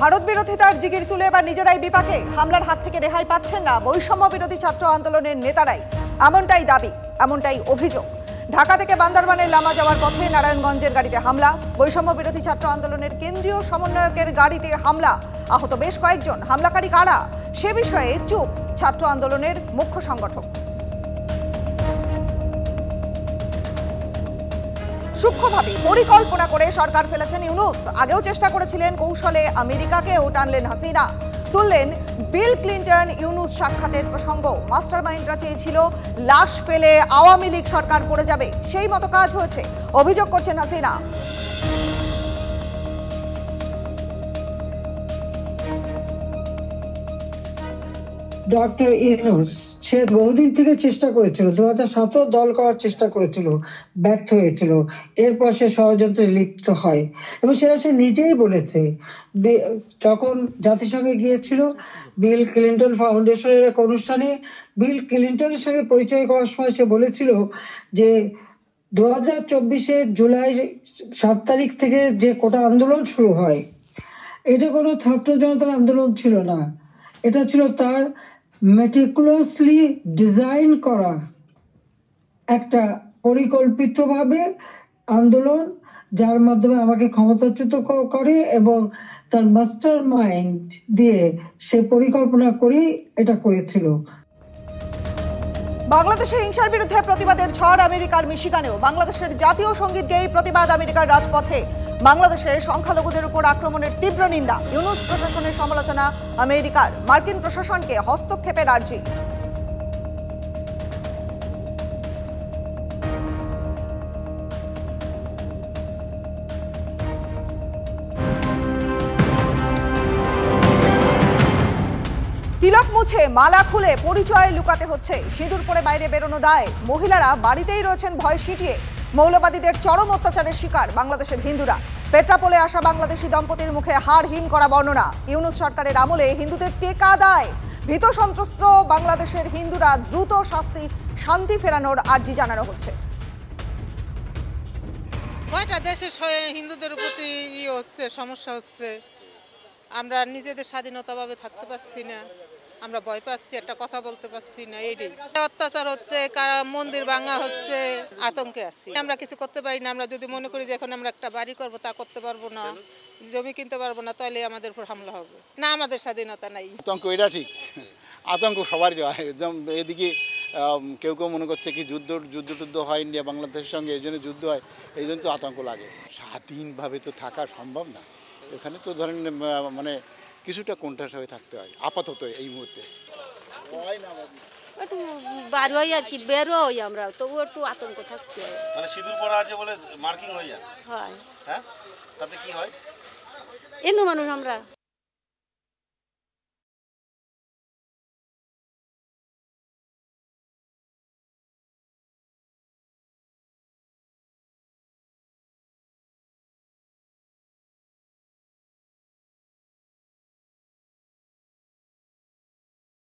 ভারত বিরোধিতার জিগির তুলে এবার নিজেরাই বিপাকে, হামলার হাত থেকে রেহাই পাচ্ছেন না বৈষম্য বিরোধী ছাত্র আন্দোলনের নেতারাই, এমনটাই দাবি, এমনটাই অভিযোগ। ঢাকা থেকে বান্দরবানের লামা যাওয়ার পথে নারায়ণগঞ্জের গাড়িতে হামলা, বৈষম্য বিরোধী ছাত্র আন্দোলনের কেন্দ্রীয় সমন্বয়কের গাড়িতে হামলা, আহত বেশ কয়েকজন। হামলাকারী কারা সে বিষয়ে চুপ ছাত্র আন্দোলনের মুখ্য সংগঠক। সূক্ষ্মভাবে পরিকল্পনা করে সরকার ফেলেছেন ইউনূস। আগেও চেষ্টা করেছিলেন কৌশলে আমেরিকাকেও টানলেন হাসিনা, তুললেন বিল ক্লিন্টন ইউনূস সাক্ষাতের প্রসঙ্গ। মাস্টারমাইন্ডরা চেয়েছিল লাশ ফেলে আওয়ামী লীগ সরকার পড়ে যাবে, সেই মতো কাজ হয়েছে, অভিযোগ করছেন হাসিনা। ডক্টর ইউনূস সে বহুদিন থেকে চেষ্টা করেছিল, 2007 দল করার চেষ্টা করেছিল, ব্যর্থ হয়েছিল। এরপর সে ষড়যন্ত্রে লিপ্ত হয় এবং সেটা সে নিজেই বলেছে। যখন জাতিসংঘে গিয়েছিল বিল ক্লিন্টন ফাউন্ডেশনের এক অনুষ্ঠানে, বিল ক্লিন্টনের সঙ্গে পরিচয় করার সময় সে বলেছিল যে 2024 জুলাই 7 তারিখ থেকে যে কোটা আন্দোলন শুরু হয়, এটা কোনো ছাত্র জনতার আন্দোলন ছিল না, এটা ছিল তার মেটিকুলাসলি ডিজাইন করা একটা পরিকল্পিতভাবে আন্দোলন, যার মাধ্যমে আমাকে ক্ষমতাচ্যুত করে এবং তার মাস্টার মাইন্ড দিয়ে সে পরিকল্পনা করে এটা করেছিল। বাংলাদেশের হিংসার বিরুদ্ধে প্রতিবাদের ঝড় আমেরিকার মিশিগানেও। বাংলাদেশের জাতীয় সঙ্গীত গেয়ে প্রতিবাদ আমেরিকার রাজপথে। বাংলাদেশে সংখ্যালঘুদের উপর আক্রমণের তীব্র নিন্দা। ইউনূস প্রশাসনের সমালোচনা আমেরিকার, মার্কিন প্রশাসনকে হস্তক্ষেপের আর্জি। তিলক মুছে মালা খুলে পরিচয় লুকাতে হচ্ছে, সিঁদুর পরে বাইরে বেরোনো দায়। মহিলারা বাড়িতেই রয়েছেন ভয় সিটিয়ে। মৌলবাদীদের চরম অত্যাচারের শিকার বাংলাদেশের হিন্দুরা। পেট্রাপোলে আসা বাংলাদেশি দম্পতির মুখে হাড় হিম করা বর্ণনা। ইউনূস সরকারের আমলে হিন্দুদের টেকা দায়। ভীত সন্ত্রস্ত বাংলাদেশের হিন্দুরা দ্রুত শান্তি ফেরানোর আর্জি জানানো হচ্ছে। কয়টা দেশে হিন্দুদের প্রতি হচ্ছে, সমস্যা হচ্ছে। আমরা নিজেদের স্বাধীনতাভাবে থাকতে পারছি না, আমরা ভয় পাচ্ছি, একটা কথা বলতে পারছি না। এইটাই অত্যাচার হচ্ছে, কারা মন্দির ভাঙা হচ্ছে, আতঙ্কে আছি। আমরা কিছু করতে পারি না। আমরা যদি মনে করি যে এখন আমরা একটা বাড়ি করব, তা করতে পারবো না, জমি কিনতে পারবো না, তাহলে আমাদের উপর হামলা হবে। না, আমাদের স্বাধীনতা নাই। আতঙ্ক, এটা ঠিক, আতঙ্ক সবারই হয়। এদিকে কেউ কেউ মনে করছে কি যুদ্ধ হয় ইন্ডিয়া বাংলাদেশের সঙ্গে, এই জন্য যুদ্ধ হয়, এই জন্য তো আতঙ্ক লাগে। স্বাধীনভাবে তো থাকা সম্ভব না এখানে, তো ধরেন মানে কিছুটা কোণঠাসা হয়ে থাকতে হয় আপাতত এই মুহূর্তে। একটু বার হই আর কি, বের হই আমরা, তবু একটু আতঙ্ক থাকতে হয়। মানে সিঁদুর পরা আছে বলে মার্কিং হয়ে যায়। হয়, হ্যাঁ, তাতে কি হয়? হিন্দু মানুষ আমরা।